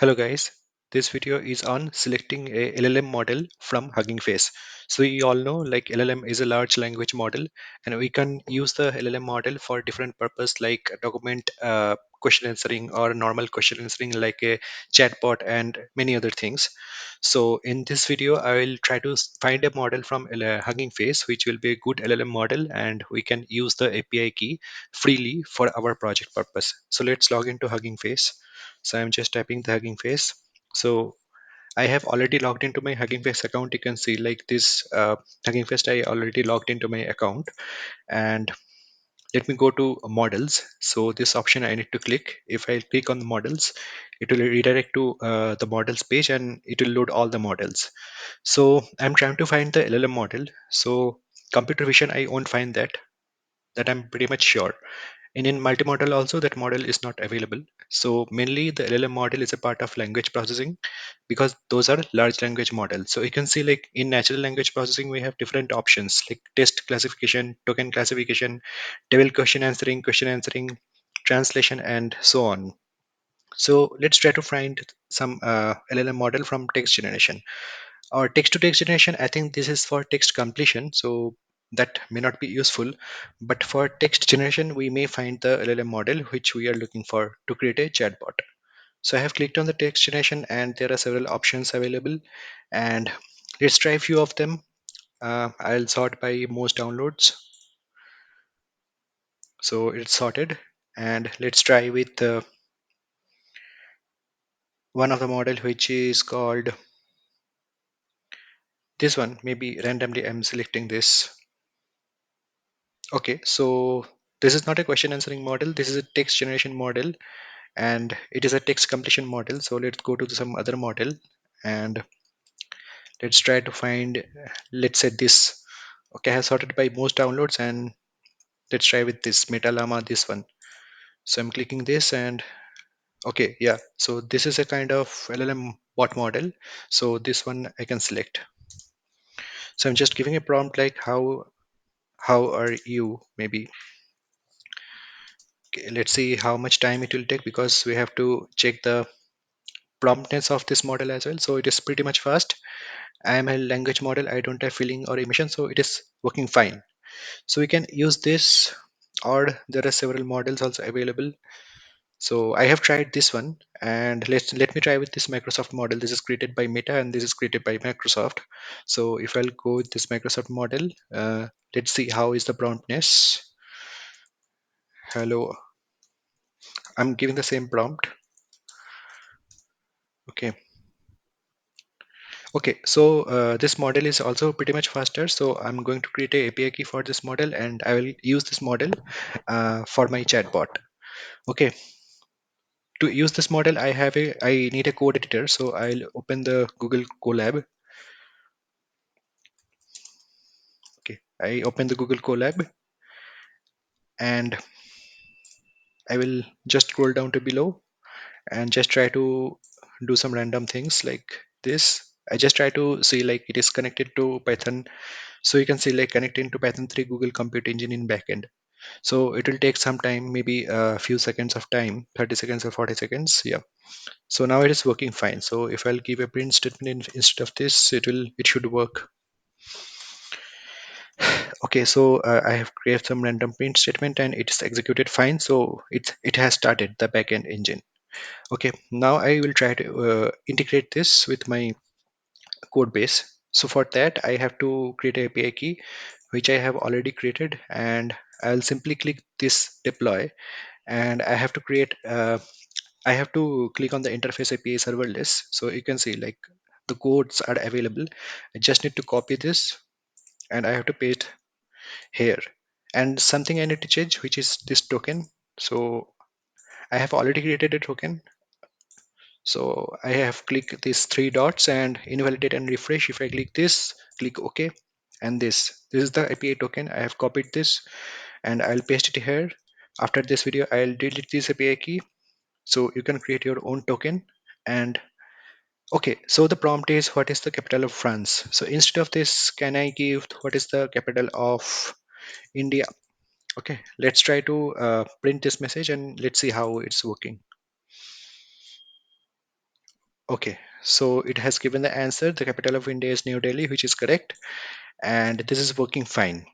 Hello guys, this video is on selecting a LLM model from Huggingface. So you all know like LLM is a large language model and we can use the LLM model for different purpose like document question answering or normal question answering like a chatbot and many other things. So in this video, I will try to find a model from Hugging Face which will be a good LLM model and we can use the API key freely for our project purpose. So let's log into Hugging Face. So I'm just typing the Hugging Face. So I have already logged into my Hugging Face account. You can see like this Hugging Face, I already logged into my account. And let me go to models. So this option I need to click. If I click on the models, it will redirect to the models page and it will load all the models. So I'm trying to find the LLM model. So computer vision, I won't find that I'm pretty much sure. And in multimodal also that model is not available. So mainly the LLM model is a part of language processing because those are large language models. So you can see like in natural language processing, we have different options like text classification, token classification, table question answering, translation, and so on. So let's try to find some LLM model from text generation or text to text generation. I think this is for text completion, so that may not be useful, but for text generation we may find the LLM model which we are looking for to create a chatbot. So I have clicked on the text generation and there are several options available, and let's try a few of them. I'll sort by most downloads, so it's sorted. And let's try with one of the model which is called this one. Maybe randomly I'm selecting this. Okay, so this is not a question answering model. This is a text generation model and it is a text completion model. So let's go to some other model and let's try to find, let's say this. Okay, I have sorted by most downloads and let's try with this MetaLlama, this one. So I'm clicking this and okay, yeah. So this is a kind of LLM bot model. So this one I can select. So I'm just giving a prompt like how are you maybe. Okay, let's see how much time it will take because we have to check the promptness of this model as well. So it is pretty much fast. I am a language model. I don't have feeling or emotion, so it is working fine. So we can use this, or there are several models also available. So I have tried this one, and let me try with this Microsoft model. This is created by Meta, and this is created by Microsoft. So if I'll go with this Microsoft model, let's see how is the promptness. Hello, I'm giving the same prompt. Okay. Okay, so this model is also pretty much faster. So I'm going to create a API key for this model and I will use this model for my chatbot. Okay, to use this model, I need a code editor. So I'll open the Google Colab. Okay, I open the Google Colab and I will just scroll down to below and just try to do some random things like this. I just try to see like it is connected to Python. So you can see like connecting to Python 3 Google Compute Engine in backend. So it will take some time, maybe a few seconds of time, 30 seconds or 40 seconds. Yeah. So now it is working fine. So if I'll give a print statement instead of this, it should work. Okay, so I have created some random print statement and it's executed fine. So it has started the backend engine. Okay, now I will try to integrate this with my code base. So for that, I have to create a API key, which I have already created, and I'll simply click this deploy, and I have to click on the interface API serverless. So you can see like the codes are available. I just need to copy this and I have to paste here. And something I need to change, which is this token. So I have already created a token. So I have clicked these three dots and invalidate and refresh. If I click this, click OK. And this is the API token. I have copied this and I'll paste it here. After this video, I'll delete this API key. So you can create your own token. And okay, so the prompt is what is the capital of France? So instead of this, can I give what is the capital of India? Okay, let's try to print this message and let's see how it's working. Okay, so it has given the answer. The capital of India is New Delhi, which is correct, and this is working fine.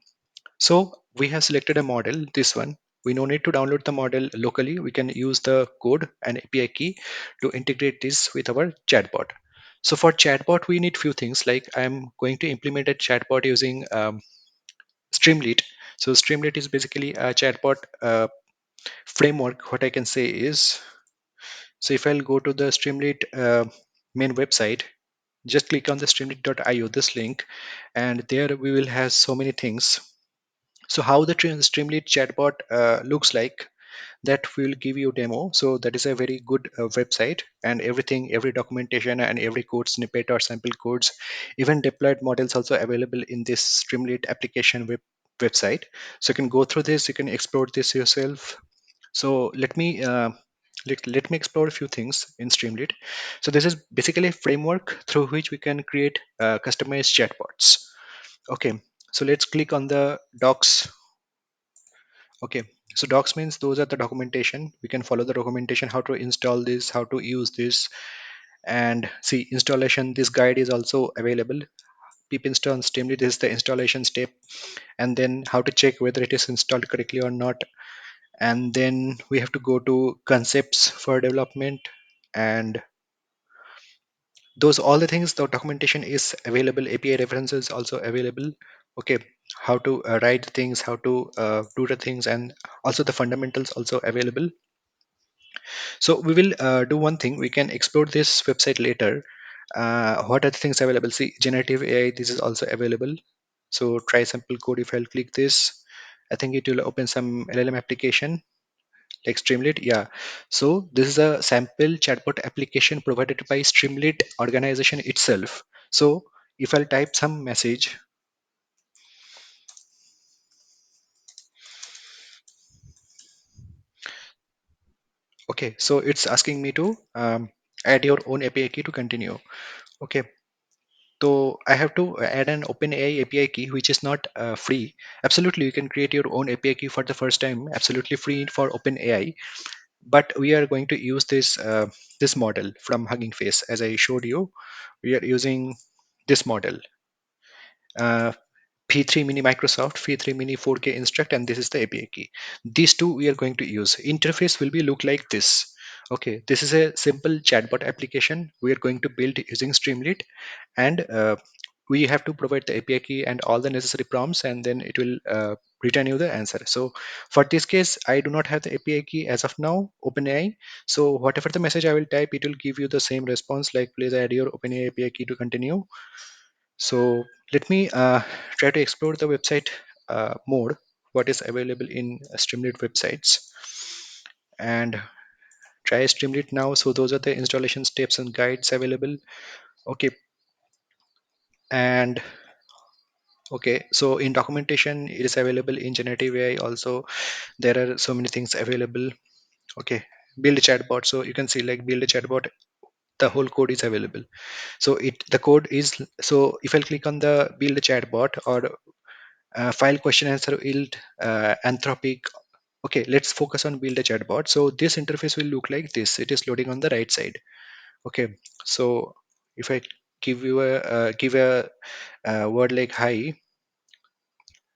So we have selected a model, this one. We no need to download the model locally. We can use the code and API key to integrate this with our chatbot. So for chatbot, we need few things like I'm going to implement a chatbot using Streamlit. So Streamlit is basically a chatbot framework. What I can say is, so if I'll go to the Streamlit main website, just click on the streamlit.io, this link, and there we will have so many things. So how the Streamlit chatbot looks like, that will give you demo. So that is a very good website, and everything, every documentation and every code snippet or sample codes, even deployed models also available in this Streamlit application website. So you can go through this, you can explore this yourself. So let me explore a few things in Streamlit. So this is basically a framework through which we can create customized chatbots. Okay, so let's click on the docs. Okay, so docs means those are the documentation. We can follow the documentation, how to install this, how to use this, and see installation. This guide is also available. Pip install Streamlit, this is the installation step, and then how to check whether it is installed correctly or not. And then we have to go to concepts for development, and those all the things, the documentation is available, API references also available. Okay, how to write things, how to do the things, and also the fundamentals also available. So we will do one thing, we can explore this website later. What are the things available? See, generative AI, this is also available. So try sample code. If I'll click this, I think it will open some LLM application like Streamlit. Yeah, so this is a sample chatbot application provided by Streamlit organization itself. So if I'll type some message, okay, so it's asking me to add your own API key to continue. Okay, so I have to add an OpenAI API key, which is not free. Absolutely, you can create your own API key for the first time, absolutely free for OpenAI. But we are going to use this model from Hugging Face, as I showed you. We are using this model. Uh, P3 Mini Microsoft, P3 Mini 4K Instruct, and this is the API key. These two we are going to use. Interface will be look like this. Okay, this is a simple chatbot application we are going to build using Streamlit, and we have to provide the API key and all the necessary prompts, and then it will return you the answer. So for this case, I do not have the API key as of now, OpenAI. So whatever the message I will type, it will give you the same response like please add your OpenAI API key to continue. So let me try to explore the website more, what is available in Streamlit websites, and try Streamlit now. So those are the installation steps and guides available. Okay, and okay, so in documentation, it is available in generative AI also. There are so many things available. Okay, build a chatbot. So you can see like build a chatbot, the whole code is available. So the code is, so if I click on the build a chatbot or file question answer yield anthropic. Okay, let's focus on build a chatbot. So this interface will look like this. It is loading on the right side. Okay, so if I give a word like hi,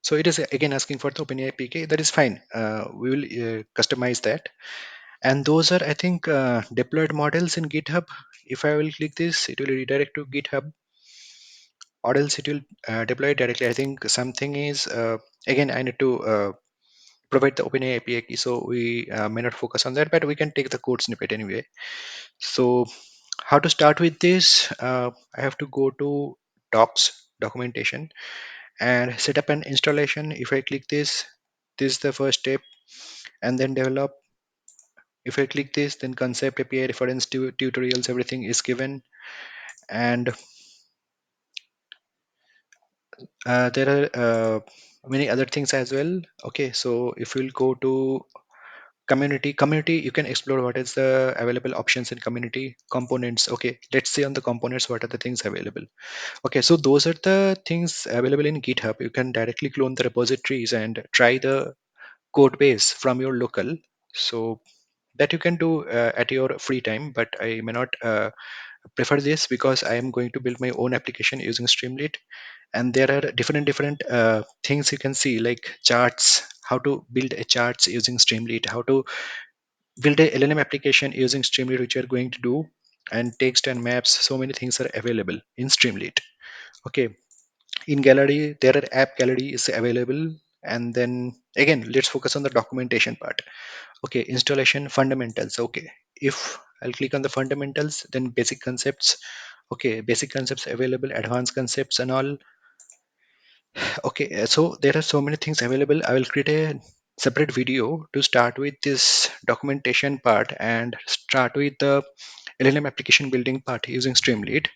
so it is again asking for the OpenAI APK. That is fine. We will customize that. And those are, I think, deployed models in GitHub. If I will click this, it will redirect to GitHub, or else it will deploy directly. I think something is, again, I need to provide the OpenAI API key, so we may not focus on that, but we can take the code snippet anyway. So how to start with this? I have to go to docs, documentation, and set up an installation. If I click this is the first step, and then develop. If I click this, then concept, API reference, tutorials, everything is given. And there are many other things as well. Okay, so if we'll go to community, you can explore what is the available options in community. Components, okay, let's see on the components what are the things available. Okay, so those are the things available in GitHub. You can directly clone the repositories and try the code base from your local. So that you can do at your free time, but I may not prefer this because I am going to build my own application using Streamlit. And there are different things you can see, like charts, how to build a charts using Streamlit, how to build a LLM application using Streamlit, which you are going to do, and text and maps. So many things are available in Streamlit. Okay, in gallery there are app gallery is available. And then again, let's focus on the documentation part. Okay, installation fundamentals. Okay, if I'll click on the fundamentals, then basic concepts. Okay, basic concepts available, advanced concepts and all. Okay, so there are so many things available. I will create a separate video to start with this documentation part and start with the LLM application building part using Streamlit.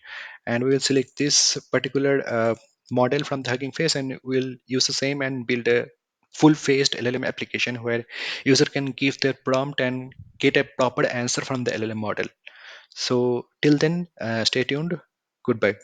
And we will select this particular model from the Hugging Face, and we'll use the same and build a full-faced LLM application where user can give their prompt and get a proper answer from the LLM model. So till then, stay tuned. Goodbye.